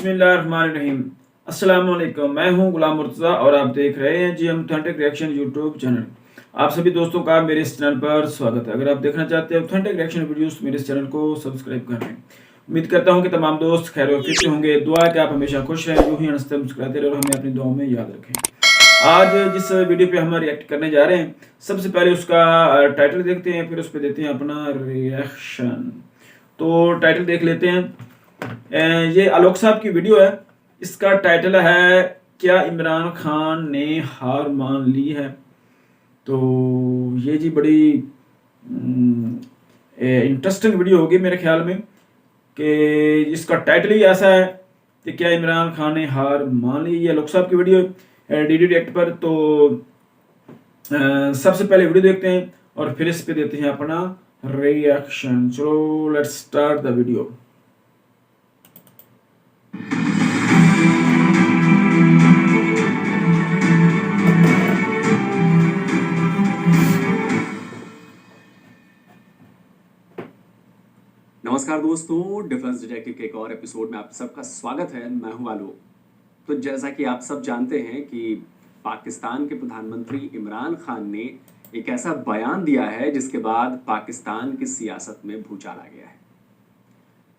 बिस्मिल्लाहिर्रहमानिर्रहीम। अस्सलाम वालेकुम। मैं हूं गुलाम मुर्तज़ा और आप देख रहे हैं जी ऑथेंटिक रिएक्शन यूट्यूब चैनल। आप सभी दोस्तों का मेरे इस चैनल पर स्वागत है। अगर आप देखना चाहते हैं ऑथेंटिक रिएक्शन वीडियोस, मेरे इस चैनल को सब्सक्राइब कर लें। उम्मीद करता हूं कि तमाम दोस्त खैर वफीत से होंगे। दुआ है कि आप हमेशा खुश रहें, यूं ही हंसते मुस्कुराते रहे और हमें अपनी दुआओं में याद रखें। आज जिस वीडियो पे हम रिएक्ट करने जा रहे हैं, सबसे पहले उसका टाइटल देखते हैं, फिर उस पर देते हैं अपना रिएक्शन। तो टाइटल देख लेते हैं। ये आलोक साहब की वीडियो है। इसका टाइटल है क्या इमरान खान ने हार मान ली है। तो ये जी बड़ी इंटरेस्टिंग वीडियो होगी मेरे ख्याल में, कि इसका टाइटल ही ऐसा है कि क्या इमरान खान ने हार मान ली। ये आलोक साहब की वीडियो डीडी रिएक्ट पर। तो सबसे पहले वीडियो देखते हैं और फिर इस पे देते हैं अपना रिएक्शन। चलो लेट्स स्टार्ट द वीडियो। नमस्कार दोस्तों, डिफेंस डिटेक्टिव के एक और एपिसोड में आप सबका स्वागत है। मैं हूं आलोक। तो जैसा कि आप सब जानते हैं कि पाकिस्तान के प्रधानमंत्री इमरान खान ने एक ऐसा बयान दिया है जिसके बाद पाकिस्तान की सियासत में भूचाल आ गया है।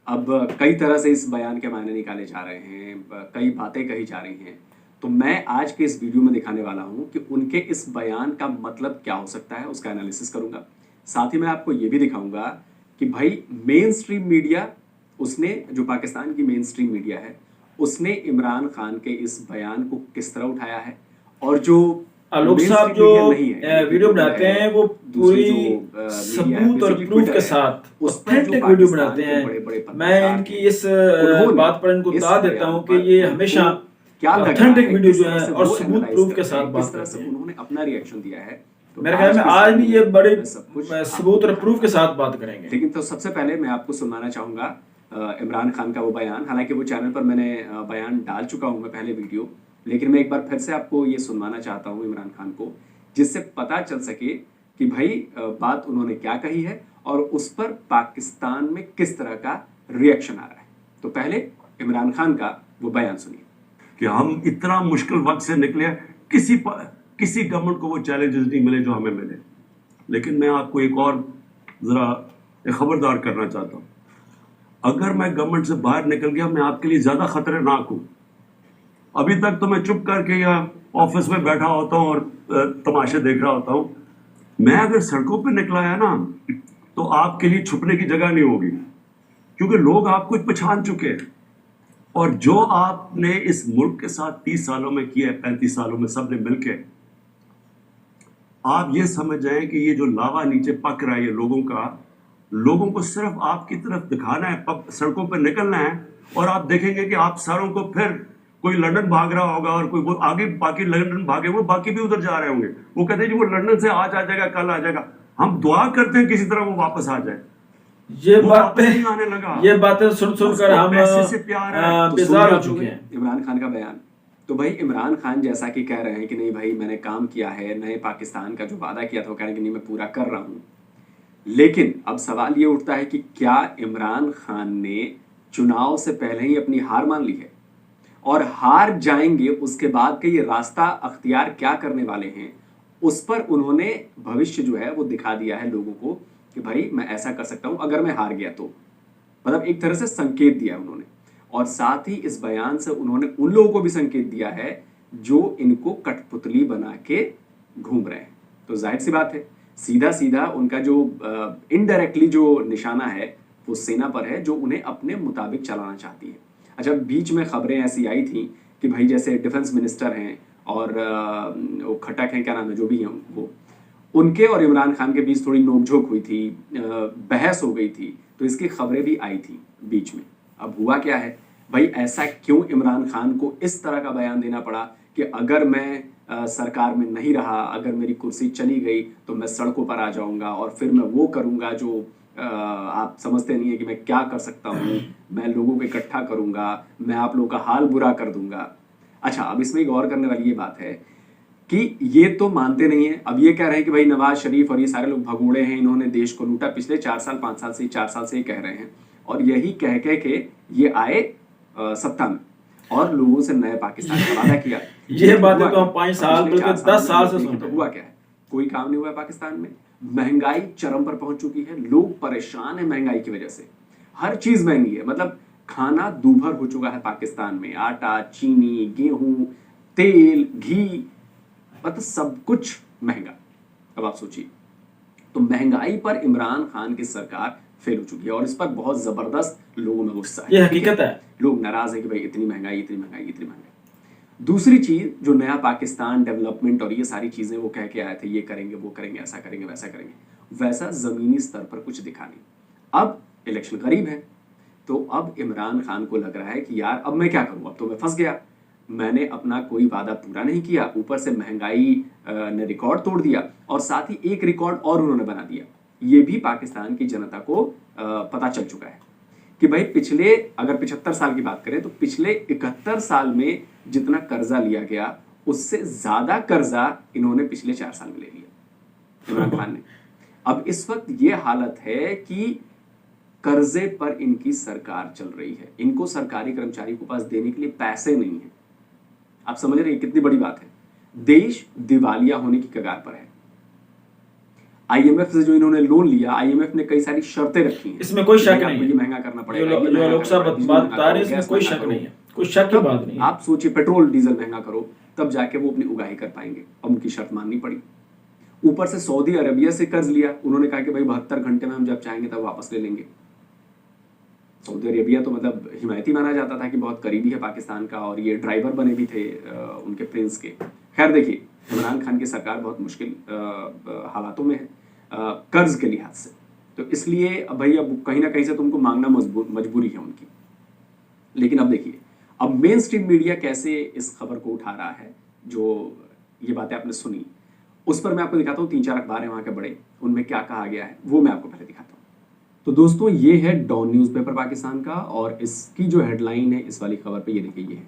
अब कई तरह से इस बयान के मायने निकाले जा रहे हैं, कई बातें कही जा रही हैं। तो मैं आज के इस वीडियो में दिखाने वाला हूं कि उनके इस बयान का मतलब क्या हो सकता है, उसका एनालिसिस करूंगा। साथ ही मैं आपको ये भी दिखाऊंगा कि भाई मेन स्ट्रीम मीडिया, उसने जो पाकिस्तान की मेन स्ट्रीम मीडिया है, उसने इमरान खान के इस बयान को किस तरह उठाया है। और जो आलोक साहब जो वीडियो बनाते हैं वो पूरी सबूत और प्रूफ के साथ ऑथेंटिक वीडियो बनाते हैं। मैं इनकी इस बात पर इनको दाद देता हूं कि ये हमेशा ऑथेंटिक वीडियो जो है और सबूत प्रूफ के साथ बात करते हैं। उन्होंने अपना रिएक्शन दिया है। तो मेरे ख्याल में आज भी ये बड़े सबूत और प्रूफ के साथ बात करेंगे। लेकिन तो सबसे पहले मैं आपको सुनाना चाहूंगा इमरान खान का वो बयान। हालांकि वो चैनल पर मैंने बयान डाल चुका हूं मैं पहले वीडियो, लेकिन मैं एक बार फिर से आपको ये सुनवाना चाहता हूं इमरान खान को, जिससे पता चल सके कि भाई बात उन्होंने क्या कही है और उस पर पाकिस्तान में किस तरह का रिएक्शन आ रहा है। तो पहले इमरान खान का वो बयान सुनिए। कि हम इतना मुश्किल वक्त से निकले, किसी गवर्नमेंट को वो चैलेंजेस नहीं मिले जो हमें मिले। लेकिन मैं आपको एक और जरा खबरदार करना चाहता हूँ, अगर मैं गवर्नमेंट से बाहर निकल गया मैं आपके लिए ज्यादा खतरनाक हूँ। अभी तक तो मैं चुप करके या ऑफिस में बैठा होता हूँ और तमाशे देख रहा होता हूँ। मैं अगर सड़कों पे निकला है ना, तो आपके लिए छुपने की जगह नहीं होगी, क्योंकि लोग आपको पहचान चुके हैं। और जो आपने इस मुल्क के साथ 30 सालों में किया है, 35 सालों में सबने मिलके, आप ये समझ जाएं कि ये जो लावा नीचे पक रहा है ये लोगों को सिर्फ आपकी तरफ दिखाना है, सड़कों पर निकलना है। और आप देखेंगे कि आप सारों को फिर कोई लंदन भाग रहा होगा और कोई वो आगे बाकी लंदन भागे, वो बाकी भी उधर जा रहे होंगे। वो कहते हैं जी वो लंदन से आज आ जाएगा, कल आ जाएगा। हम दुआ करते हैं किसी तरह वो वापस आ जाए। ये बातें सुनकर हम बेजार हो चुके हैं। इमरान खान का बयान। तो भाई इमरान खान जैसा कि कह रहे हैं कि नहीं भाई मैंने काम किया है, नए पाकिस्तान का जो वादा किया था वो कह रहे हैं कि नहीं मैं पूरा कर रहा हूं। लेकिन अब सवाल ये उठता है कि क्या इमरान खान ने चुनाव से पहले ही अपनी हार मान ली है, और हार जाएंगे उसके बाद के ये रास्ता अख्तियार क्या करने वाले हैं, उस पर उन्होंने भविष्य जो है वो दिखा दिया है लोगों को कि भाई मैं ऐसा कर सकता हूं अगर मैं हार गया तो। मतलब एक तरह से संकेत दिया उन्होंने। और साथ ही इस बयान से उन्होंने उन लोगों को भी संकेत दिया है जो इनको कठपुतली बना के घूम रहे हैं। तो जाहिर सी बात है, सीधा सीधा उनका जो इनडायरेक्टली जो निशाना है वो सेना पर है, जो उन्हें अपने मुताबिक चलाना चाहती है। अच्छा, बीच में खबरें ऐसी आई थी कि भाई जैसे डिफेंस मिनिस्टर हैं और वो खट्टक हैं, क्या नाम है, जो भी हैं वो, उनके और इमरान खान के बीच थोड़ी नोकझोंक हुई थी, बहस हो गई थी। तो इसकी खबरें भी आई थी बीच में। अब हुआ क्या है भाई, ऐसा क्यों इमरान खान को इस तरह का बयान देना पड़ा कि अगर मैं सरकार में नहीं रहा, अगर मेरी कुर्सी चली गई तो मैं सड़कों पर आ जाऊंगा और फिर मैं वो करूंगा जो आप समझते नहीं है कि मैं क्या कर सकता हूँ। मैं लोगों को इकट्ठा करूंगा, मैं आप लोगों का हाल बुरा कर दूंगा। अच्छा, अब इसमें एक गौर करने वाली ये बात है कि ये तो मानते नहीं है। अब ये कह रहे हैं कि भाई नवाज शरीफ और ये सारे लोग भगोड़े हैं, इन्होंने देश को लूटा। पिछले 4 साल 5 साल से 4 साल से ये कह रहे हैं, और यही कह के ये आए सत्ता में। और लोगों से नए पाकिस्तान का वादा किया। ये लेकिन बातें हुआ तो हम क्या? 5 अब साल पिछले बल्कि 4 10 साल से में सुन देखिए रहे तो हैं। हुआ क्या है, कोई काम नहीं हुआ है पाकिस्तान में। महंगाई चरम पर पहुंच चुकी है, लोग परेशान है महंगाई की वजह से, हर चीज महंगी है। मतलब खाना दूभर हो चुका है पाकिस्तान में, आटा, चीनी, गेहूं, तेल, घी, मतलब सब कुछ महंगा। अब आप सोचिए, तो महंगाई पर इमरान खान की सरकार फेल हो चुकी है और इस पर बहुत जबरदस्त लोगों में गुस्सा है। ये ठीक हकीकत है। लोग नाराज है कि भाई इतनी महंगाई, इतनी महंगाई, इतनी महंगाई। दूसरी चीज, जो नया पाकिस्तान डेवलपमेंट और ये सारी चीजें वो कह के आए थे, ये करेंगे, वो करेंगे, ऐसा करेंगे, वैसा करेंगे, वैसा जमीनी स्तर पर कुछ दिखा नहीं। अब इलेक्शन करीब है, तो अब इमरान खान को लग रहा है कि यार अब मैं क्या करूं, अब तो मैं फंस गया, मैंने अपना कोई वादा पूरा नहीं किया, ऊपर से महंगाई ने रिकॉर्ड तोड़ दिया और साथ ही एक रिकॉर्ड और उन्होंने बना दिया। ये भी पाकिस्तान की जनता को पता चल चुका है कि भाई पिछले, अगर 75 साल की बात करें तो पिछले 71 साल में जितना कर्जा लिया गया उससे ज्यादा कर्जा इन्होंने पिछले 4 साल में ले लिया इमरान खान ने। अब इस वक्त ये हालत है कि कर्जे पर इनकी सरकार चल रही है, इनको सरकारी कर्मचारी के पास देने के लिए पैसे नहीं है। आप समझ रहे हैं कितनी बड़ी बात है, देश दिवालिया होने की कगार पर है। आईएमएफ से जो इन्होंने लोन लिया, आईएमएफ ने कई सारी शर्तें रखी हैं, इसमें कोई शक आपको नहीं है, ये महंगा करना पड़ेगा, जो लोग साहब बात बता रहे हैं इसमें कोई शक नहीं है, कोई शक की बात नहीं है। आप सोचिए पेट्रोल डीजल महंगा करो तब जाके वो अपनी उगाही कर पाएंगे, अब उनकी शर्त माननी पड़ी। ऊपर से सऊदी अरबिया से कर्ज लिया, उन्होंने कहा कि भाई 72 घंटे में हम जब चाहेंगे तब वापस ले लेंगे। सऊदी अरेबिया तो मतलब हिमायती माना जाता था कि बहुत करीबी है पाकिस्तान का, और ये ड्राइवर बने भी थे उनके प्रिंस के। खैर देखिए, इमरान खान की सरकार बहुत मुश्किल हालातों में है कर्ज के लिहाज से, तो इसलिए अब भाई अब कहीं ना कहीं से तुमको मांगना मजबूरी है उनकी। लेकिन अब देखिए, अब मेन स्ट्रीम मीडिया कैसे इस खबर को उठा रहा है, जो ये बातें आपने सुनी, उस पर मैं आपको दिखाता हूँ। 3-4 अखबार हैं वहाँ के बड़े, उनमें क्या कहा गया है वो मैं आपको पहले दिखाता हूँ। तो दोस्तों ये है डॉन न्यूज़पेपर पाकिस्तान का, और इसकी जो हेडलाइन है इस वाली खबर पे ये देखिए, ये है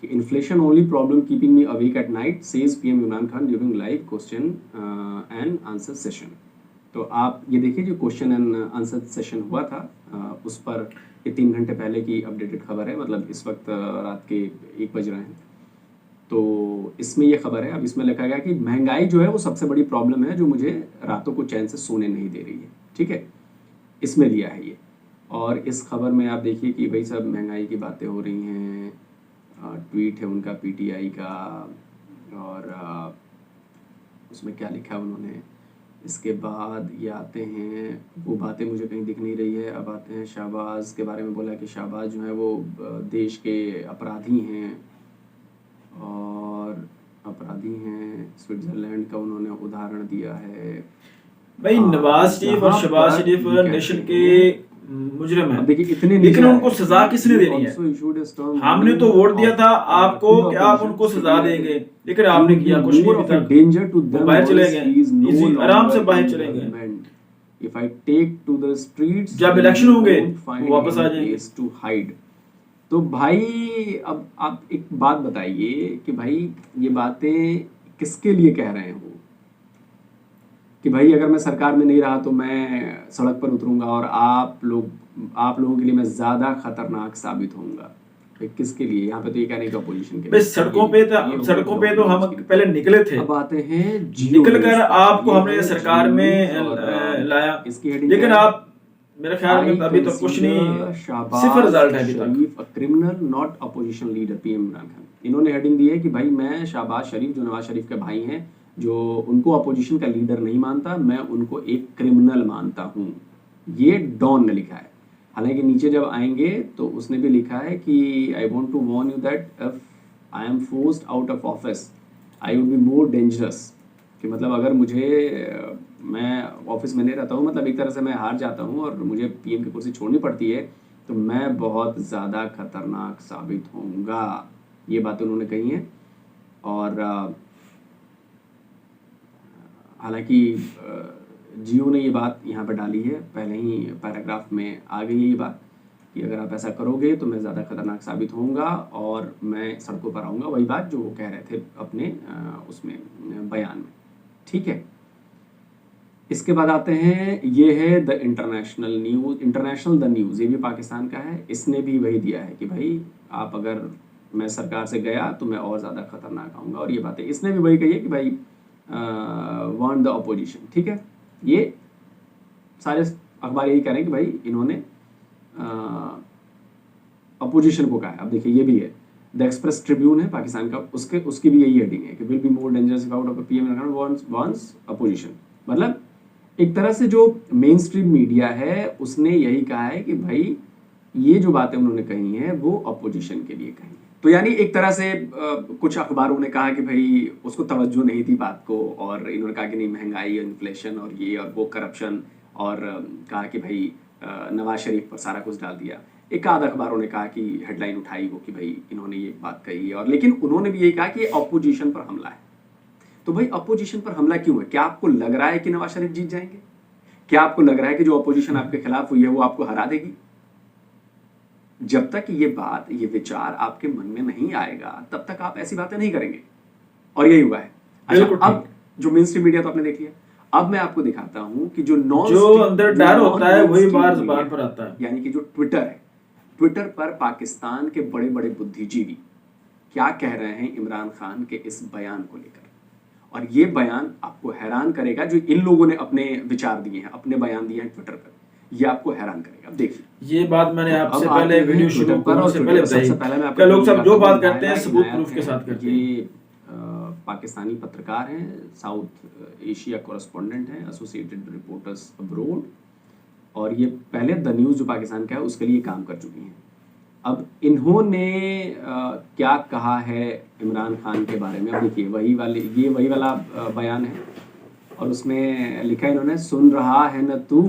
कि inflation only problem keeping me awake at night says PM Imran Khan during live question and answer session. तो आप ये देखिए, जो क्वेश्चन एंड आंसर सेशन हुआ था उस पर ये 3 घंटे पहले की अपडेटेड खबर है, मतलब इस वक्त रात के 1 बज रहे हैं। तो इसमें ये खबर है, अब इसमें लिखा गया कि महंगाई जो है वो सबसे बड़ी प्रॉब्लम है जो मुझे रातों को चैन से सोने नहीं दे रही है। ठीक है, इसमें लिया है ये, और इस खबर में आप देखिए कि भाई सब महंगाई की बातें हो रही हैं। ट्वीट है उनका पीटीआई का, और उसमें क्या लिखा है उन्होंने। इसके बाद ये आते हैं, वो बातें मुझे कहीं दिख नहीं रही है। अब आते हैं शहबाज के बारे में, बोला कि शहबाज जो है वो देश के अपराधी हैं, और अपराधी हैं, स्विट्जरलैंड का उन्होंने उदाहरण दिया है। भाई नवाज शरीफ और शहबाज शरीफ नेशन के मुजरिम हैं, देखिए इतने, लेकिन उनको सजा किसने देनी है? हमने तो वोट दिया था आपको कि आप उनको सजा देंगे, लेकिन आपने किया कुछ नहीं अभी तक। डेंजर टू वो बाहर चले गए, इजी आराम से बाहर चले गए। If I take to the streets, जब इलेक्शन होंगे वो वापस आ जाएंगे टू हाइड। तो भाई अब आप एक बात बताइए कि भाई ये बातें किसके लिए कह रहे हैं वो, कि भाई अगर मैं सरकार में नहीं रहा तो मैं सड़क पर उतरूंगा और आप लोगों के लिए मैं ज्यादा खतरनाक साबित होऊंगा। भाई किसके लिए? यहाँ पे तो ये कहने का अपोजिशन के लिए सड़कों पे तो हम पहले निकले थे। अब आते हैं निकल कर आपको हमने सरकार में लाया, इसकी हेडिंग, लेकिन आप मेरे ख्याल में अभी तो कुछ नहीं, सिर्फ रिजल्ट है अभी तक। Criminal not opposition leader PM Imran Khan. इन्होंने हेडिंग दी है कि भाई मैं शहबाज शरीफ, जो नवाज शरीफ के भाई हैं, जो उनको अपोजिशन का लीडर नहीं मानता, मैं उनको एक क्रिमिनल मानता हूँ। ये डॉन ने लिखा है। हालांकि नीचे जब आएंगे तो उसने भी लिखा है कि I want to warn you that if I am forced out of office I would be more dangerous. कि मतलब अगर मैं ऑफिस में नहीं रहता हूँ, मतलब एक तरह से मैं हार जाता हूँ और मुझे पीएम की कुर्सी छोड़नी पड़ती है, तो मैं बहुत ज़्यादा खतरनाक साबित होऊंगा। ये बात उन्होंने कही है। और हालांकि जियो ने ये बात यहाँ पर डाली है, पहले ही पैराग्राफ में आ गई है ये बात कि अगर आप ऐसा करोगे तो मैं ज़्यादा खतरनाक साबित होऊंगा और मैं सड़कों पर आऊँगा। वही बात जो वो कह रहे थे अपने उसमें बयान में। ठीक है, इसके बाद आते हैं, ये है द इंटरनेशनल द न्यूज़, ये भी पाकिस्तान का है। इसने भी वही दिया है कि भाई आप अगर मैं सरकार से गया तो मैं और ज़्यादा खतरनाक आऊँगा। और ये बातें इसने भी वही कही है कि भाई वांट द अपोजिशन, ठीक है। ये सारे अखबार यही कह रहे हैं कि भाई इन्होंने अपोजिशन को कहा है। अब देखिए ये भी है, द एक्सप्रेस ट्रिब्यून है पाकिस्तान का, उसकी भी यही हेडिंग है कि will be more dangerous out of PM Imran wants opposition. मतलब एक तरह से जो मेन स्ट्रीम मीडिया है उसने यही कहा है कि भाई ये जो बातें उन्होंने कही हैं वो अपोजिशन के लिए कही हैं। तो यानी एक तरह से कुछ अखबारों ने कहा कि भाई उसको तवज्जो नहीं थी बात को, और इन्होंने कहा कि नहीं महंगाई, इन्फ्लेशन और ये और वो, करप्शन, और कहा कि भाई नवाज शरीफ पर सारा कुछ डाल दिया। एक आध अखबारों ने कहा कि हेडलाइन उठाई वो कि भाई इन्होंने ये बात कही है, और लेकिन उन्होंने भी यही कहा कि अपोजिशन पर हमला है। तो भाई अपोजिशन पर हमला क्यों है? क्या आपको लग रहा है कि नवाज शरीफ जीत जाएंगे? क्या आपको लग रहा है कि जो अपोजिशन आपके खिलाफ हुई है वो आपको हरा देगी? जब तक ये बात, ये विचार आपके मन में नहीं आएगा तब तक आप ऐसी बातें नहीं करेंगे, और यही हुआ है। अच्छा, अब जो मेन स्ट्रीम मीडिया तो आपने देख लिया, अब मैं आपको दिखाता हूं कि जो अंदर डर होता है वही बार पर आता है। यानी कि जो ट्विटर है, ट्विटर पर पाकिस्तान के बड़े बड़े बुद्धिजीवी क्या कह रहे हैं इमरान खान के इस बयान को लेकर, और ये बयान आपको हैरान करेगा। जो इन लोगों ने अपने विचार दिए हैं, अपने बयान दिए हैं ट्विटर पर, ये आपको हैरान करेगा। अब देखिए, ये बात मैंने आपसे अब पहले आते हैं वीडियो ट्विटर शुरू पर, करने और से ट्विटर पहले पर सबसे बताइए, पहले मैं आपको क्या लोग सब जो बात बताऊं, करते हैं नायक सबूत नायक प्रूफ के हैं। साथ करते हैं। ये पाकिस्तानी पत्रकार हैं, साउथ एशिया कॉरेस्पॉन्डेंट हैं, एसोसिएटेड रिपोर्टर्स अब्रोड, और ये पहले द न्यूज़ जो पाकिस्तान का है उसके लिए काम कर चुकी हैं। अब इन्होंने क्या कहा है इमरान खान के बारे में, अब देखिए वही वाला बयान है, और उसमें लिखा है इन्होंने, सुन रहा है न तू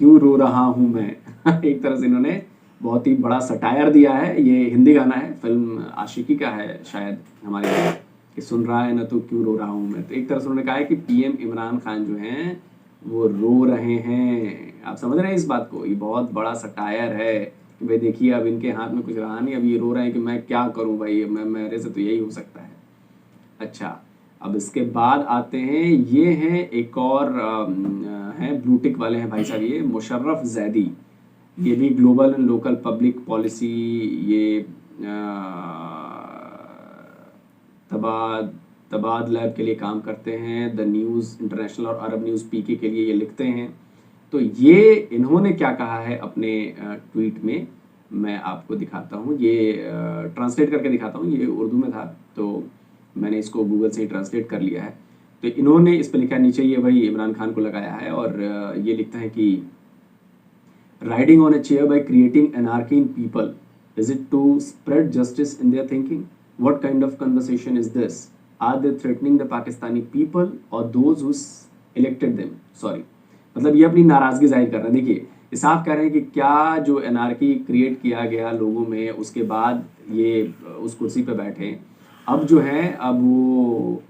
क्यों रो रहा हूं मैं। एक तरह से इन्होंने बहुत ही बड़ा सटायर दिया है। ये हिंदी गाना है, फिल्म आशिकी का है शायद हमारे यहाँ, कि सुन रहा है ना तो क्यों रो रहा हूं मैं। तो एक तरह से उन्होंने कहा है कि पीएम इमरान खान जो हैं वो रो रहे हैं। आप समझ रहे हैं इस बात को? ये बहुत बड़ा सटायर है कि भाई देखिए अब इनके हाथ में कुछ रहा नहीं, अब ये रो रहे हैं कि मैं क्या करूं भाई, मेरे से तो यही हो सकता है। अच्छा, अब इसके बाद आते हैं, ये हैं एक और हैं ब्लू टिक वाले हैं भाई साहब, ये मुशर्रफ जैदी, ये भी global and local public policy, ये तबाद लैब के लिए काम करते हैं, द न्यूज़ इंटरनेशनल और अरब न्यूज़ पीके के लिए ये लिखते हैं। तो ये इन्होंने क्या कहा है अपने ट्वीट में, मैं आपको दिखाता हूँ, ये ट्रांसलेट करके दिखाता हूँ। ये उर्दू में था तो मैंने इसको गूगल से ही ट्रांसलेट कर लिया है। तो इन्होंने इस पर लिखा है, नीचे ये वही इमरान खान को लगाया है, और ये लिखता है कि riding on a chair by creating anarchy in people, is it to spread justice in their thinking? What kind of conversation is this? Are they threatening the Pakistani people और those who elected them? Sorry, मतलब ये अपनी नाराजगी जाहिर कर रहे हैं। देखिए, ये साफ कह रहे हैं कि क्या जो एनार्की क्रिएट किया गया लोगों में, उसके बाद ये उस कुर्सी पे बैठे, अब जो है अब वो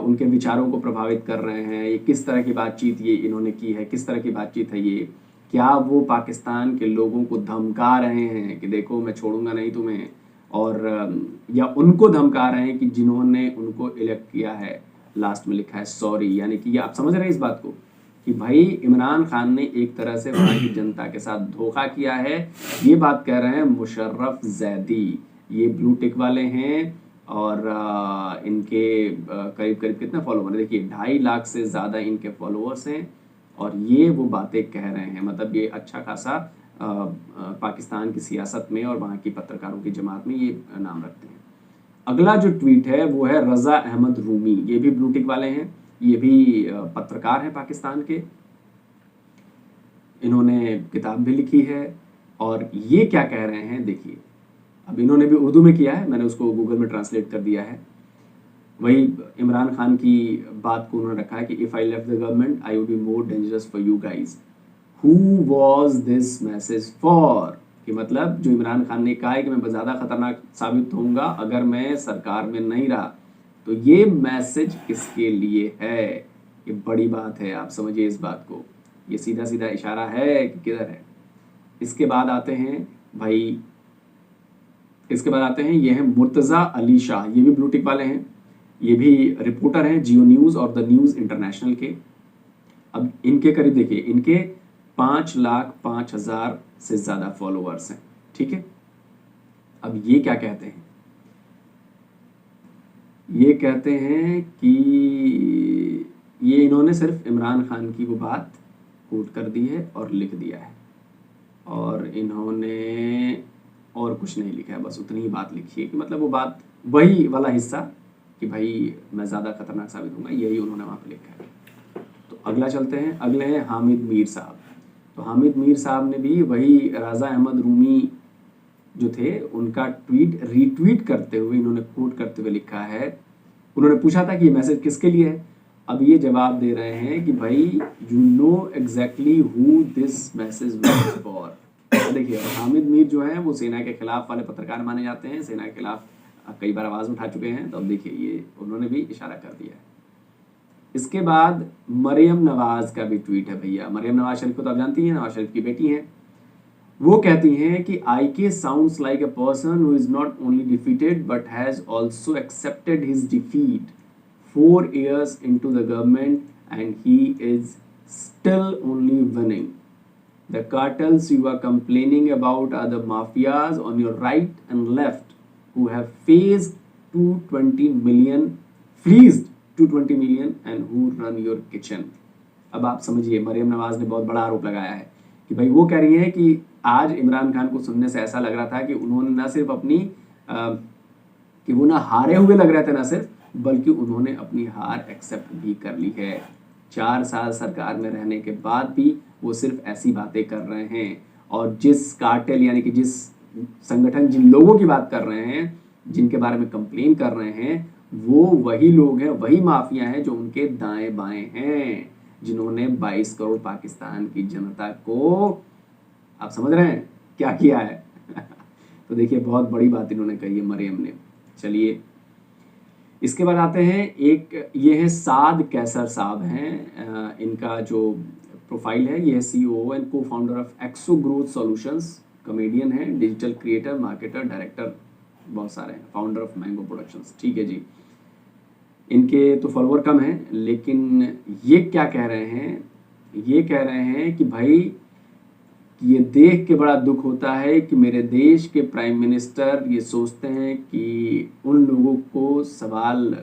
उनके विचारों को प्रभावित कर रहे हैं। ये किस तरह की बातचीत ये इन्होंने की है, किस तरह की बातचीत है ये? क्या वो पाकिस्तान के लोगों को धमका रहे हैं कि देखो मैं छोड़ूंगा नहीं तुम्हें, और या उनको धमका रहे हैं कि जिन्होंने उनको इलेक्ट किया है? लास्ट में लिखा है सॉरी। यानी कि ये आप समझ रहे हैं इस बात को कि भाई इमरान खान ने एक तरह से वहाँ की जनता के साथ धोखा किया है। ये बात कह रहे हैं मुशर्रफ जैदी, ये ब्लू टिक वाले हैं, और इनके करीब करीब कितने फॉलोवर है देखिए, 2.5 लाख से ज़्यादा इनके फॉलोअर्स हैं, और ये वो बातें कह रहे हैं। मतलब ये अच्छा खासा पाकिस्तान की सियासत में और वहाँ की पत्रकारों की जमात में ये नाम रखते हैं। अगला जो ट्वीट है वो है रज़ा अहमद रूमी, ये भी ब्लू टिक वाले हैं, ये भी पत्रकार हैं पाकिस्तान के, इन्होंने किताब भी लिखी है। और ये क्या कह रहे हैं देखिए, अब इन्होंने भी उर्दू में किया है, मैंने उसको गूगल में ट्रांसलेट कर दिया है। वही इमरान खान की बात को उन्होंने रखा है कि if I left the government I would be more dangerous for you guys, who was this message for? कि मतलब जो इमरान खान ने कहा है कि मैं ज़्यादा खतरनाक साबित होऊंगा अगर मैं सरकार में नहीं रहा, तो ये मैसेज किसके लिए है? ये बड़ी बात है, आप समझिए इस बात को। ये सीधा सीधा इशारा है कि किधर है। इसके बाद आते हैं भाई, इसके बाद आते हैं, ये हैं मुर्तज़ा अली शाह, ये भी ब्लू टिक वाले हैं, ये भी रिपोर्टर हैं जियो न्यूज़ और द न्यूज़ इंटरनेशनल के। अब इनके करीब देखिए, इनके 5,05,000 से ज़्यादा फॉलोअर्स हैं, ठीक है। अब ये क्या कहते हैं, ये कहते हैं कि ये इन्होंने सिर्फ इमरान खान की वो बात कोट कर दी है और लिख दिया है, और इन्होंने और कुछ नहीं लिखा है, बस उतनी ही बात लिखी है कि मतलब वो बात वही वाला हिस्सा कि भाई मैं ज़्यादा खतरनाक साबित होऊंगा, यही उन्होंने वहाँ पे लिखा है। तो अगला चलते हैं, अगले हैं हामिद मीर साहब। तो हामिद मीर साहब ने भी वही रज़ा अहमद रूमी जो थे उनका ट्वीट रीट्वीट करते हुए, इन्होंने कोट करते हुए लिखा है, उन्होंने पूछा था कि ये मैसेज किसके लिए है। अब ये जवाब दे रहे हैं कि भाई you know exactly who this message was for. देखिए हामिद मीर जो है वो सेना के खिलाफ वाले पत्रकार माने जाते हैं, सेना के खिलाफ कई बार आवाज़ उठा चुके हैं, तो अब देखिए ये उन्होंने भी इशारा कर दिया है। इसके बाद मरियम नवाज का भी ट्वीट है भैया। मरियम नवाज शरीफ को तो आप जानती हैं, नवाज शरीफ की बेटी हैं। वो कहती हैं कि IK sounds like a person who is not only defeated but has also accepted his defeat 4 years into the government and he is still only winning. The cartels you are complaining about are the mafias on your right and left who have faced 220 million, fleeced 220 million and who run your kitchen. अब आप समझिए, मरियम नवाज ने बहुत बड़ा आरोप लगाया है कि भाई वो कह रही है कि आज इमरान खान को सुनने से ऐसा लग रहा था कि उन्होंने ना सिर्फ अपनी कि वो ना हारे हुए लग रहे थे ना सिर्फ, बल्कि उन्होंने अपनी हार एक्सेप्ट भी कर ली है। 4 साल सरकार में रहने के बाद भी वो सिर्फ ऐसी बातें कर रहे हैं, और जिस कार्टेल यानी कि जिस संगठन, जिन लोगों की बात कर रहे हैं, जिनके बारे में कंप्लेन कर रहे हैं, वो वही लोग हैं, वही माफिया हैं जो उनके दाएं बाएं हैं, जिन्होंने 22 करोड़ पाकिस्तान की जनता को, आप समझ रहे हैं क्या किया है। तो देखिए बहुत बड़ी बात इन्होंने कही है मरियम ने। चलिए इसके बाद आते हैं, एक ये है साद कैसर साहब हैं, इनका जो प्रोफाइल है, ये है CEO and co founder of exo growth solutions, comedian है, डिजिटल क्रिएटर, मार्केटर, डायरेक्टर, बहुत सारे हैं, फाउंडर ऑफ मैंगो प्रोडक्शंस। ठीक है जी, इनके तो फॉलोअर कम हैं, लेकिन ये क्या कह रहे हैं, ये कह रहे हैं कि भाई ये देख के बड़ा दुख होता है कि मेरे देश के प्राइम मिनिस्टर ये सोचते हैं कि उन लोगों को सवाल,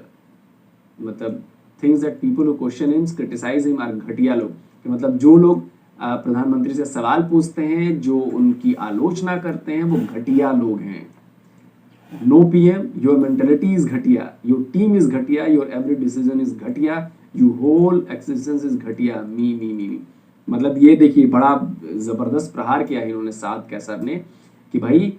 मतलब things that people who question him criticise him are घटिया लोग, कि मतलब जो लोग प्रधानमंत्री से सवाल पूछते हैं, जो उनकी आलोचना करते हैं, वो घटिया लोग हैं। No PM, your mentality is घटिया, योर टीम इज घटिया, योर एवरी डिसीजन इज घटिया, यू होल एक्सिस्टेंस इज घटिया, मी। मतलब ये देखिए बड़ा जबरदस्त प्रहार किया है इन्होंने साद कैसर ने, कि भाई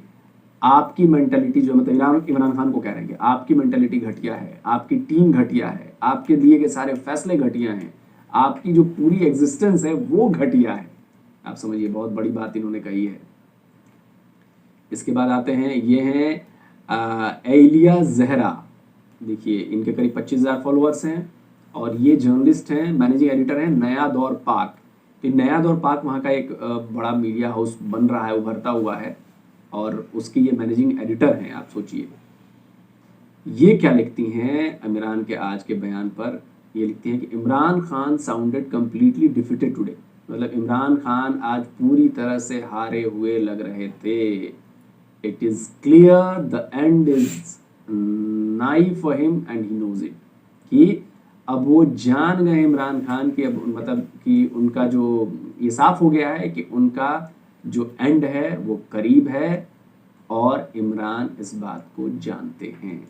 आपकी मेंटालिटी जो, मतलब इमरान खान को कह रहे हैं कि आपकी मेंटालिटी घटिया है, आपकी टीम घटिया है, आपके लिए के सारे फैसले घटिया हैं, आपकी जो पूरी एग्जिस्टेंस है वो घटिया है। आप समझिए बहुत बड़ी बात इन्होंने कही है। इसके बाद आते हैं, ये हैं एलिया जहरा। देखिए इनके करीब 25,000 फॉलोअर्स हैं, और ये जर्नलिस्ट हैं, मैनेजिंग एडिटर हैं नया दौर पाक। तो नया दौर पाक वहाँ का एक बड़ा मीडिया हाउस बन रहा है, उभरता हुआ है, और उसकी ये मैनेजिंग एडिटर हैं। आप सोचिए ये क्या लिखती हैं इमरान के आज के बयान पर, ये लिखती हैं कि Imran Khan sounded completely defeated today, मतलब इमरान खान आज पूरी तरह से हारे हुए लग रहे थे। It is clear the end is nigh for him and he knows it, कि अब वो जान गए इमरान खान की, अब मतलब कि उनका जो ये साफ हो गया है कि उनका जो एंड है वो करीब है, और इमरान इस बात को जानते हैं।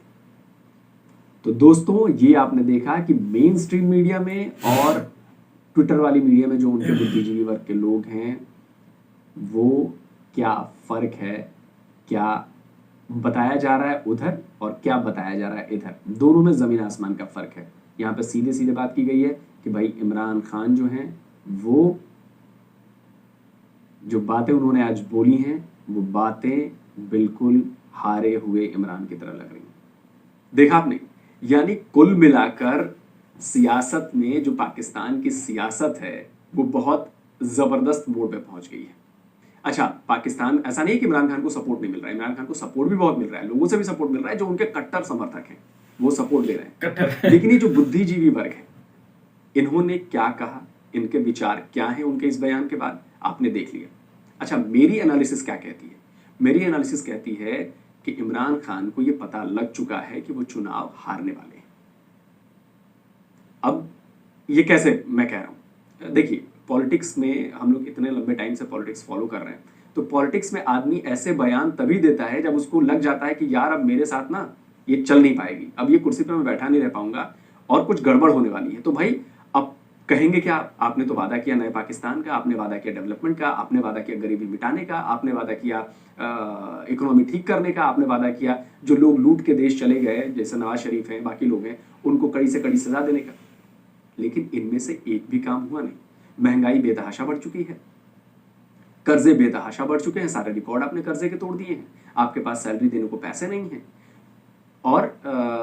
तो दोस्तों ये आपने देखा कि मेन स्ट्रीम मीडिया में और ट्विटर वाली मीडिया में जो उनके बुद्धिजीवी वर्ग के लोग हैं, वो क्या फर्क है, क्या बताया जा रहा है उधर और क्या बताया जा रहा है इधर, दोनों में जमीन आसमान का फर्क है। यहाँ पे सीधे सीधे बात की गई है कि भाई इमरान खान जो हैं, वो जो बातें उन्होंने आज बोली हैं, वो बातें बिल्कुल हारे हुए इमरान की तरह लग रही हैं। देखा आपने, यानी कुल मिलाकर सियासत में जो पाकिस्तान की सियासत है वो बहुत जबरदस्त मोड़ पे पहुंच गई है। अच्छा, पाकिस्तान ऐसा नहीं कि इमरान खान को सपोर्ट नहीं मिल रहा है, इमरान खान को सपोर्ट भी बहुत मिल रहा है, लोगों से भी सपोर्ट मिल रहा है, जो उनके कट्टर समर्थक हैं वो सपोर्ट दे रहे हैं। लेकिन ये जो बुद्धिजीवी वर्ग है, इन्होंने क्या कहा, इनके विचार क्या हैं उनके इस बयान के बाद, आपने देख लिया। अच्छा, मेरी एनालिसिस क्या कहती है? मेरी एनालिसिस कहती है कि इमरान खान को ये पता लग चुका है कि वो चुनाव हारने वाले हैं। अब ये कैसे मैं कह रहा हूं, देखिए पॉलिटिक्स में हम लोग इतने लंबे टाइम से पॉलिटिक्स फॉलो कर रहे हैं, तो पॉलिटिक्स में आदमी ऐसे बयान तभी देता है जब उसको लग जाता है कि यार अब मेरे साथ ना ये चल नहीं पाएगी, अब ये कुर्सी पे मैं बैठा नहीं रह पाऊंगा और कुछ गड़बड़ होने वाली है। तो भाई अब कहेंगे क्या, आपने तो वादा किया नए पाकिस्तान का, आपने वादा किया डेवलपमेंट का, आपने वादा किया गरीबी मिटाने का, आपने वादा किया इकोनॉमी ठीक करने का, आपने वादा किया जो लोग लूट के देश चले गए जैसे नवाज शरीफ हैं, बाकी लोग हैं, उनको कड़ी से कड़ी सजा देने का। लेकिन इनमें से एक भी काम हुआ नहीं। महंगाई बेतहाशा बढ़ चुकी है, कर्जे बेतहाशा बढ़ चुके हैं, सारे रिकॉर्ड आपने कर्जे के तोड़ दिए हैं, आपके पास सैलरी देने को पैसे नहीं है, और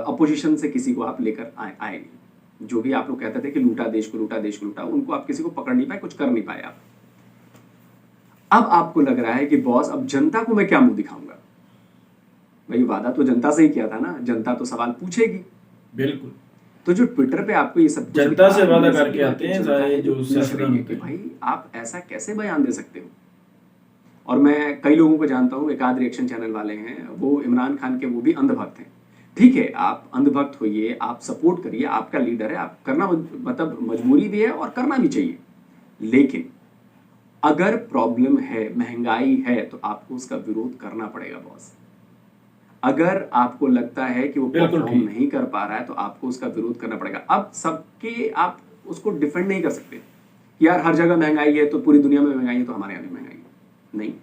अपोजिशन से किसी को आप लेकर आए नहीं। जो भी आप लोग कहते थे कि लूटा देश को, लूटा देश को, लूटा, उनको आप किसी को पकड़ नहीं पाए, कुछ कर नहीं पाए आप। अब आपको लग रहा है कि बॉस अब जनता को मैं क्या मुंह दिखाऊंगा। भाई वादा तो जनता से ही किया था ना, जनता तो सवाल पूछेगी। बिल्कुल। तो जो ट्विटर पे आपको ये सब जनता से वादा करके आते हैं सारे जो पूछ सियासतदान रही है होते कि हैं। भाई आप ऐसा कैसे बयान दे सकते हो। और मैं कई लोगों को जानता हूँ, एक आध रिएक्शन चैनल वाले हैं, वो इमरान खान के वो भी अंधभक्त हैं। ठीक है, आप अंधभक्त होइए, आप सपोर्ट करिए, आपका लीडर है, आप करना मतलब मजबूरी भी है और करना भी चाहिए। लेकिन अगर प्रॉब्लम है, महंगाई है, तो आपको उसका विरोध करना पड़ेगा बॉस। अगर आपको लगता है कि वो बिल्कुल परफॉर्म ठीक। नहीं कर पा रहा है तो आपको उसका विरोध करना पड़ेगा। अब सबके आप उसको डिफेंड नहीं कर सकते कि यार हर जगह महंगाई है तो पूरी दुनिया में महंगाई है तो हमारे यहाँ भी महंगाई है। नहीं,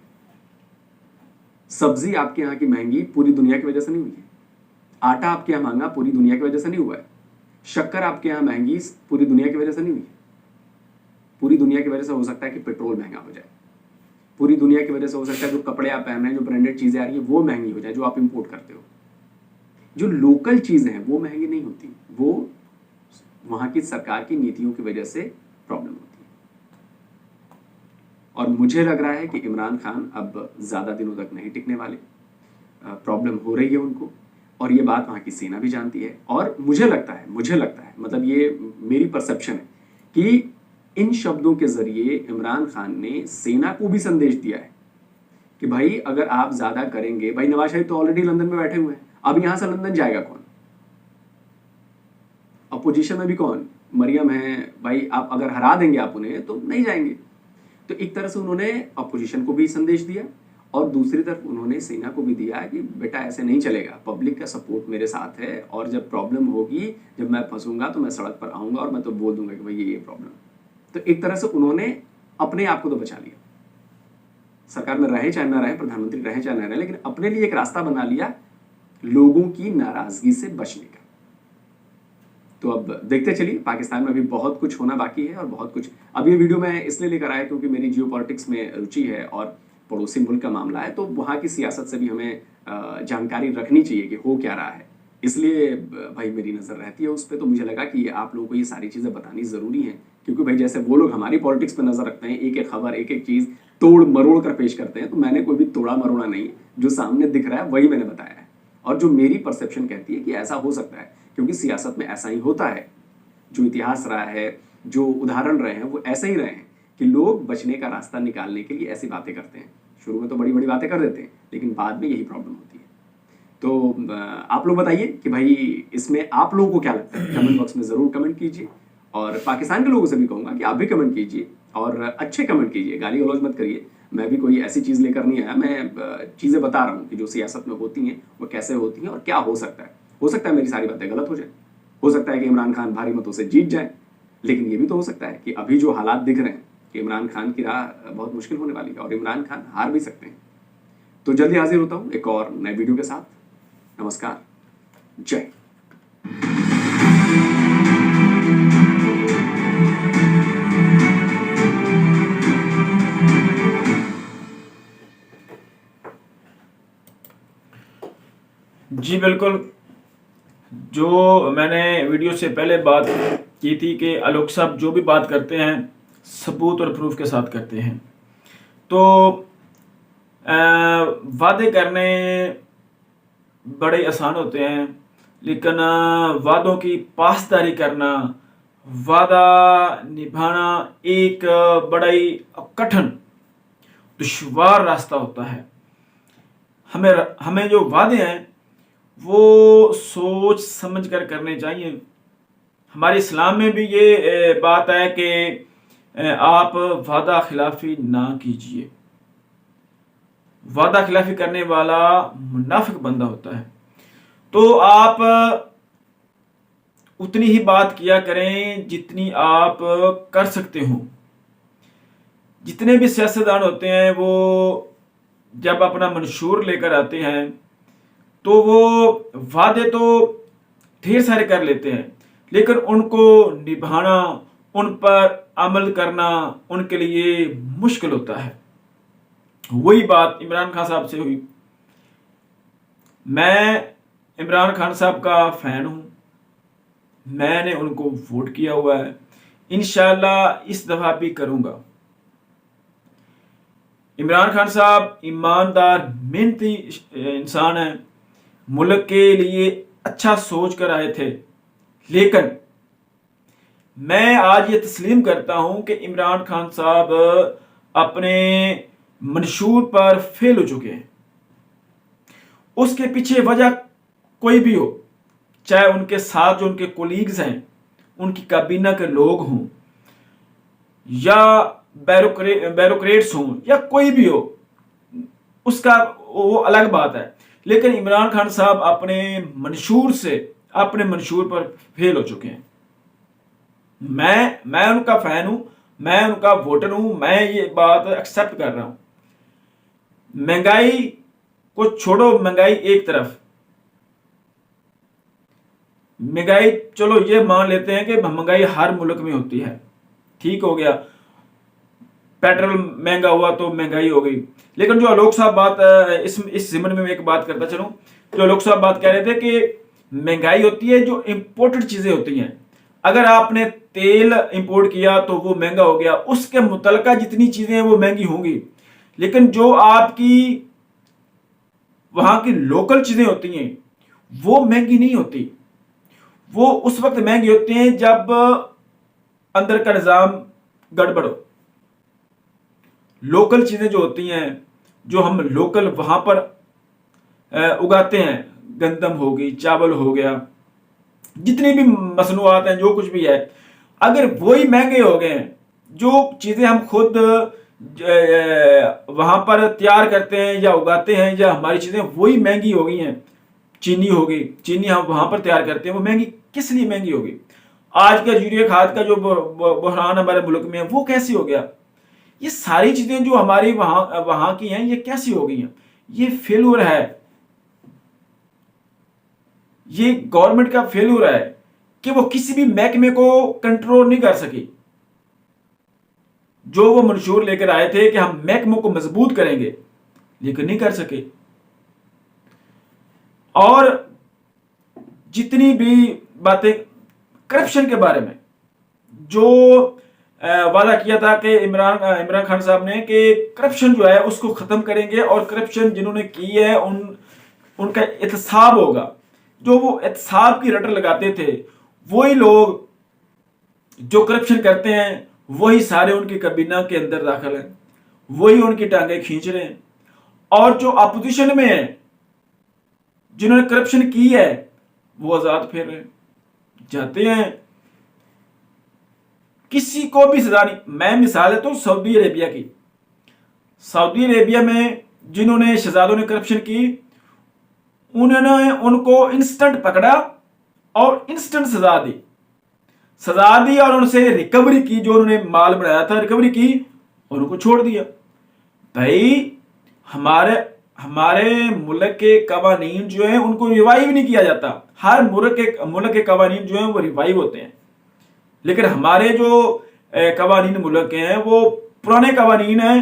सब्जी आपके यहाँ की महंगी पूरी दुनिया की वजह से नहीं हुई है, आटा आपके यहाँ महंगा पूरी दुनिया की वजह से नहीं हुआ है, शक्कर आपके यहाँ महंगी पूरी दुनिया की वजह से नहीं हुई है। पूरी दुनिया की वजह से हो सकता है कि पेट्रोल महंगा हो जाए, पूरी दुनिया की वजह से हो सकता है जो कपड़े आप पहन रहे हैं, जो ब्रांडेड चीजें आ रही है वो महंगी हो जाए, जो आप इंपोर्ट करते हो। जो लोकल चीजें हैं वो महंगी नहीं होती, वो वहां की सरकार की नीतियों की वजह से प्रॉब्लम होती है। और मुझे लग रहा है कि इमरान खान अब ज्यादा दिनों तक नहीं टिकने वाले, प्रॉब्लम हो रही है उनको, और ये बात वहां की सेना भी जानती है। और मुझे लगता है मतलब ये मेरी परसेप्शन है कि इन शब्दों के जरिए इमरान खान ने सेना को भी संदेश दिया है कि भाई अगर आप ज्यादा करेंगे, भाई नवाज शरीफ तो ऑलरेडी लंदन में बैठे हुए हैं, अब यहां से लंदन जाएगा कौन, अपोजिशन में भी कौन, मरियम है, भाई आप अगर हरा देंगे आप उन्हें तो नहीं जाएंगे। तो एक तरह से उन्होंने अपोजिशन को भी संदेश दिया और दूसरी तरफ उन्होंने सेना को भी दिया कि बेटा ऐसे नहीं चलेगा, पब्लिक का सपोर्ट मेरे साथ है, और जब प्रॉब्लम होगी, जब मैं फंसूंगा तो मैं सड़क पर आऊंगा और मैं तो बोल दूंगा कि भाई ये प्रॉब्लम। तो एक तरह से उन्होंने अपने आप को तो बचा लिया, सरकार में रहे चाहे ना रहे, प्रधानमंत्री रहे चाहे ना रहे, लेकिन अपने लिए एक रास्ता बना लिया लोगों की नाराजगी से बचने का। तो अब देखते चलिए, पाकिस्तान में अभी बहुत कुछ होना बाकी है और बहुत कुछ। अब ये वीडियो मैं इसलिए लेकर आया क्योंकि मेरी जियोपॉलिटिक्स में रुचि है और पड़ोसी मुल्क का मामला है, तो वहाँ की सियासत से भी हमें जानकारी रखनी चाहिए कि हो क्या रहा है। इसलिए भाई मेरी नज़र रहती है उस पर, तो मुझे लगा कि आप लोगों को ये सारी चीज़ें बतानी ज़रूरी है, क्योंकि भाई जैसे वो लोग हमारी पॉलिटिक्स पे नज़र रखते हैं, एक एक खबर, एक एक चीज़ तोड़ मरोड़ कर पेश करते हैं, तो मैंने कोई भी तोड़ा मरोड़ा नहीं, जो सामने दिख रहा है वही मैंने बताया है, और जो मेरी परसेप्शन कहती है कि ऐसा हो सकता है, क्योंकि सियासत में ऐसा ही होता है। जो इतिहास रहा है, जो उदाहरण रहे हैं, वो ऐसे ही रहे हैं कि लोग बचने का रास्ता निकालने के लिए ऐसी बातें करते हैं। शुरू में तो बड़ी बड़ी बातें कर देते हैं, लेकिन बाद में यही प्रॉब्लम होती है। तो आप लोग बताइए कि भाई इसमें आप लोगों को क्या लगता है, कमेंट बॉक्स में ज़रूर कमेंट कीजिए। और पाकिस्तान के लोगों से भी कहूँगा कि आप भी कमेंट कीजिए और अच्छे कमेंट कीजिए, गाली गलौज मत करिए। मैं भी कोई ऐसी चीज़ लेकर नहीं आया, मैं चीज़ें बता रहा हूँ कि जो सियासत में होती हैं वो कैसे होती हैं और क्या हो सकता है। हो सकता है मेरी सारी बातें गलत हो जाए, हो सकता है कि इमरान खान भारी मतों से जीत जाए, लेकिन ये भी तो हो सकता है कि अभी जो हालात दिख रहे हैं कि इमरान खान की राह बहुत मुश्किल होने वाली है और इमरान खान हार भी सकते हैं। तो जल्दी हाजिर होता हूँ एक और नए वीडियो के साथ। नमस्कार, जय। जी बिल्कुल, जो मैंने वीडियो से पहले बात की थी कि आलोक साहब जो भी बात करते हैं सबूत और प्रूफ के साथ करते हैं। तो वादे करने बड़े आसान होते हैं, लेकिन वादों की पासदारी करना, वादा निभाना एक बड़ा ही कठिन दुश्वार रास्ता होता है। हमें हमें जो वादे हैं वो सोच समझ कर करने चाहिए। हमारे इस्लाम में भी ये बात है कि आप वादा खिलाफी ना कीजिए। वादा खिलाफी करने वाला मुनाफिक बंदा होता है। तो आप उतनी ही बात किया करें जितनी आप कर सकते हो। जितने भी सियासतदान होते हैं वो जब अपना मंशूर लेकर आते हैं तो वो वादे तो ढेर सारे कर लेते हैं, लेकिन उनको निभाना, उन पर अमल करना उनके लिए मुश्किल होता है। वही बात इमरान खान साहब से हुई। मैं इमरान खान साहब का फैन हूं, मैंने उनको वोट किया हुआ है, इंशाल्लाह इस दफा भी करूंगा। इमरान खान साहब ईमानदार मेहनती इंसान है, मुल्क के लिए अच्छा सोच कर आए थे। लेकिन मैं आज ये तस्लीम करता हूं कि इमरान खान साहब अपने मंशूर पर फेल हो चुके हैं। उसके पीछे वजह कोई भी हो, चाहे उनके साथ जो उनके कोलीग्स हैं, उनकी काबीना के लोग हों, या बैरोक्रेट्स हों, या कोई भी हो, उसका वो अलग बात है। लेकिन इमरान खान साहब अपने मंशूर पर फेल हो चुके हैं। मैं उनका फैन हूं, मैं उनका वोटर हूं, मैं ये बात एक्सेप्ट कर रहा हूं। महंगाई को छोड़ो, महंगाई एक तरफ, महंगाई चलो ये मान लेते हैं कि महंगाई हर मुल्क में होती है, ठीक हो गया, पेट्रोल महंगा हुआ तो महंगाई हो गई। लेकिन जो आलोक साहब बात इस जिमन में मैं एक बात करता चलूं, जो आलोक साहब बात कह रहे थे कि महंगाई होती है जो इंपोर्टेड चीजें होती हैं। अगर आपने तेल इंपोर्ट किया तो वो महंगा हो गया, उसके मुतलका जितनी चीजें हैं वो महंगी होंगी। लेकिन जो आपकी वहां की लोकल चीजें होती हैं वो महंगी नहीं होती। वो उस वक्त महंगी होती हैं जब अंदर का निजाम गड़बड़ हो। लोकल चीजें जो होती हैं, जो हम लोकल वहां पर उगाते हैं, गंदम हो गई, चावल हो गया, जितनी भी मसनूआत हैं, जो कुछ भी है, अगर वही महंगे हो गए हैं, जो चीजें हम खुद वहां पर तैयार करते हैं या उगाते हैं, या हमारी चीजें वही महंगी हो गई हैं, चीनी हो गई, चीनी हम वहां पर तैयार करते हैं, वो महंगी किस लिए महंगी होगी? आज का यूरिया खाद का जो बहरान हमारे मुल्क में है वो कैसी हो गया? ये सारी चीजें जो हमारी वहां की हैं ये कैसी हो गई हैं? ये फेल्यूर है, ये गवर्नमेंट का फेल्यूर है कि वो किसी भी महकमे को कंट्रोल नहीं कर सकी। जो वो मंशूर लेकर आए थे कि हम महकमों को मजबूत करेंगे, लेकिन नहीं कर सके। और जितनी भी बातें करप्शन के बारे में जो वादा किया था कि इमरान खान साहब ने कि करप्शन जो है उसको खत्म करेंगे, और करप्शन जिन्होंने की है उनका एहतसाब होगा। जो वो एहतसाब की रट लगाते थे, वही लोग जो करप्शन करते हैं वही सारे उनकी काबीना के अंदर दाखिल हैं, वही उनकी टांगें खींच रहे हैं। और जो अपोजिशन में है, जिन्होंने करप्शन की है, वो आजाद फिर रहे जाते हैं, किसी को भी सजा नहीं। मैं मिसाल है तो सऊदी अरेबिया की, सऊदी अरेबिया में जिन्होंने शहजादों ने करप्शन की, उन्होंने उनको इंस्टेंट पकड़ा और इंस्टेंट सजा दी और उनसे रिकवरी की, जो उन्होंने माल बनाया था रिकवरी की और उनको छोड़ दिया। भाई हमारे मुल्क के कवानीन जो है उनको रिवाइव नहीं किया जाता। हर मुल्क के कवानीन जो है वो रिवाइव होते हैं, लेकिन हमारे जो कवानीन मुल्क के हैं वो पुराने कवानीन हैं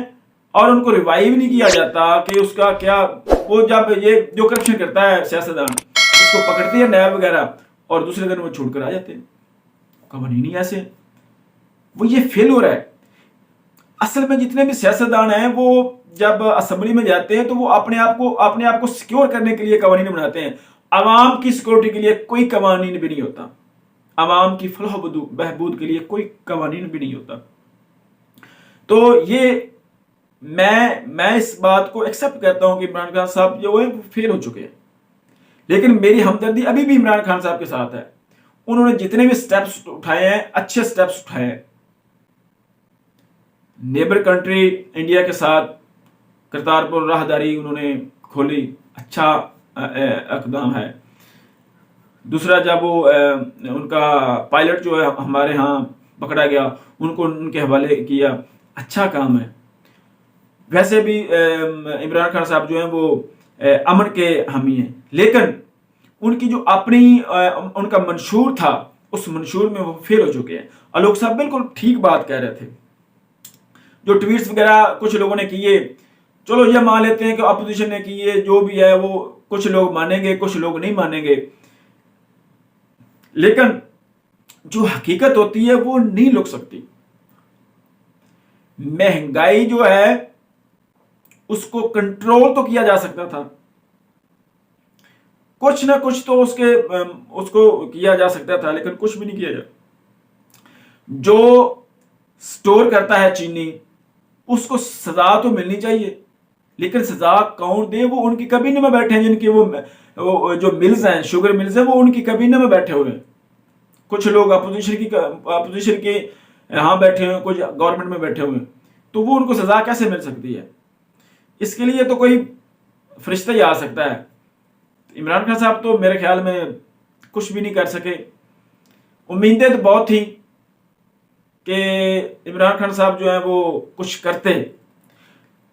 और उनको रिवाइव नहीं किया जाता कि उसका क्या। वो जब ये जो करप्शन करता है सियासतदान, उसको पकड़ती है नैब वगैरह और दूसरे दिन वो छोड़कर आ जाते हैं। कवानीन ही ऐसे, वो ये फेल हो रहा है। असल में जितने भी सियासतदान हैं वो जब असेंबली में जाते हैं तो वो अपने आप को सिक्योर करने के लिए कवानीन बनाते हैं। आवाम की सिक्योरिटी के लिए कोई कवानीन भी नहीं होता, आवाम की फलाह बहबूद के लिए कोई कवानीन भी नहीं होता। तो ये मैं इस बात को एक्सेप्ट करता हूं कि इमरान खान साहब जो है वो फेल हो चुके हैं, लेकिन मेरी हमदर्दी अभी भी इमरान खान साहब के साथ है। उन्होंने जितने भी स्टेप्स उठाए हैं, अच्छे स्टेप्स उठाए हैं। नेबर कंट्री इंडिया के साथ करतारपुर राहदारी उन्होंने खोली, अच्छा इकदाम है। दूसरा, जब वो उनका पायलट जो है हमारे यहाँ पकड़ा गया, उनको उनके हवाले किया, अच्छा काम है। वैसे भी इमरान खान साहब जो हैं वो अमन के हामी हैं, लेकिन उनकी जो अपनी उनका मंशूर था, उस मंशूर में वो फेल हो चुके हैं। आलोक साहब बिल्कुल ठीक बात कह रहे थे। जो ट्वीट्स वगैरह कुछ लोगों ने किए, चलो ये मान लेते हैं कि अपोजिशन ने किए, जो भी है वो कुछ लोग मानेंगे, कुछ लोग नहीं मानेंगे, लेकिन जो हकीकत होती है वो नहीं लुक सकती। महंगाई जो है उसको कंट्रोल तो किया जा सकता था, कुछ ना कुछ तो उसको किया जा सकता था, लेकिन कुछ भी नहीं किया जा। जो स्टोर करता है चीनी, उसको सजा तो मिलनी चाहिए, लेकिन सजा कौन दे? वो उनकी कबीने में बैठे हैं, जिनकी वो जो मिल्स हैं, शुगर मिल्स हैं, वो उनकी कबीने में बैठे हुए हैं। कुछ लोग अपोजिशन के यहाँ बैठे हुए, कुछ गवर्नमेंट में बैठे हुए हैं, तो वो उनको सजा कैसे मिल सकती है? इसके लिए तो कोई फरिश्ता ही आ सकता है। इमरान खान साहब तो मेरे ख्याल में कुछ भी नहीं कर सके। उम्मीदें तो बहुत थी कि इमरान खान साहब जो है वो कुछ करते,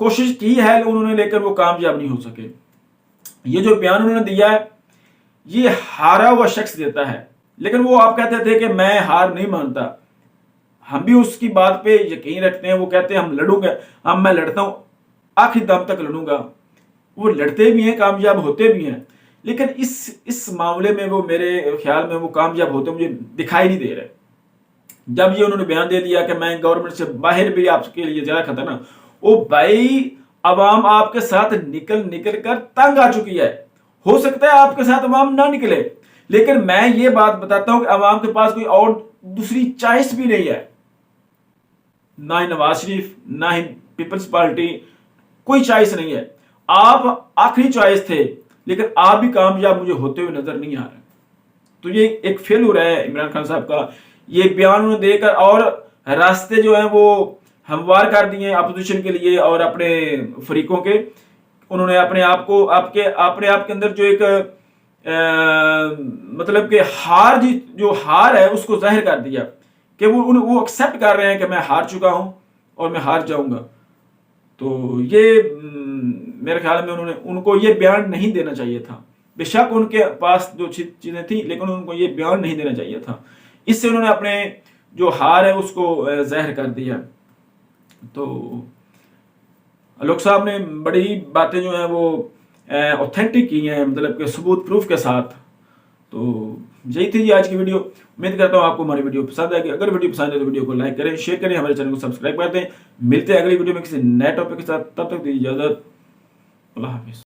कोशिश की है उन्होंने, लेकिन वो कामयाब नहीं हो सके। ये जो बयान उन्होंने दिया है, ये हारा हुआ शख्स देता है, लेकिन वो आप कहते थे कि मैं हार नहीं मानता। हम भी उसकी बात पे यकीन रखते हैं। वो कहते हैं हम लड़ूंगे, हम मैं लड़ता हूं, आखिरी दम तक लड़ूंगा। वो लड़ते भी हैं, कामयाब होते भी हैं, लेकिन इस मामले में वो मेरे ख्याल में वो कामयाब होते मुझे दिखाई नहीं दे रहे। जब ये उन्होंने बयान दे दिया कि मैं गवर्नमेंट से बाहर भी आपके लिए ज्यादा खतरनाक, ओ भाई, अवाम आपके साथ निकल कर तंग आ चुकी है। हो सकता है आपके साथ अवाम ना निकले, लेकिन मैं ये बात बताता हूं कि अवाम के पास कोई और दूसरी चॉइस भी नहीं है। ना ही नवाज शरीफ, ना ही पीपल्स पार्टी, कोई चॉइस नहीं है। आप आखिरी चॉइस थे, लेकिन आप भी कामयाब मुझे होते हुए नजर नहीं आ रहे। तो ये एक फेल्यूर है इमरान खान साहब का। ये बयान उन्होंने देकर और रास्ते जो हैं वो हमवार कर दिए अपोजिशन के लिए और अपने फरीकों के। उन्होंने अपने आप के अंदर जो एक मतलब कि जो हार है उसको जाहिर कर दिया कि वो एक्सेप्ट कर रहे हैं कि मैं हार चुका हूं और मैं हार जाऊंगा। तो ये मेरे ख्याल में उनको ये बयान नहीं देना चाहिए था। बेशक उनके पास जो चीजें थी, लेकिन उनको ये बयान नहीं देना चाहिए था। इससे उन्होंने अपने जो हार है उसको जाहिर कर दिया। तो आलोक साहब ने बड़ी बातें जो हैं वो ऑथेंटिक की हैं, मतलब कि सबूत प्रूफ के साथ। तो यही थी जी आज की वीडियो। उम्मीद करता हूँ आपको हमारी वीडियो पसंद आएगी। अगर वीडियो पसंद है तो वीडियो को लाइक करें, शेयर करें, हमारे चैनल को सब्सक्राइब कर दें। मिलते हैं अगली वीडियो में किसी नए टॉपिक के साथ। तब तक दीजिए इजाजत। अल्लाह हाफिज।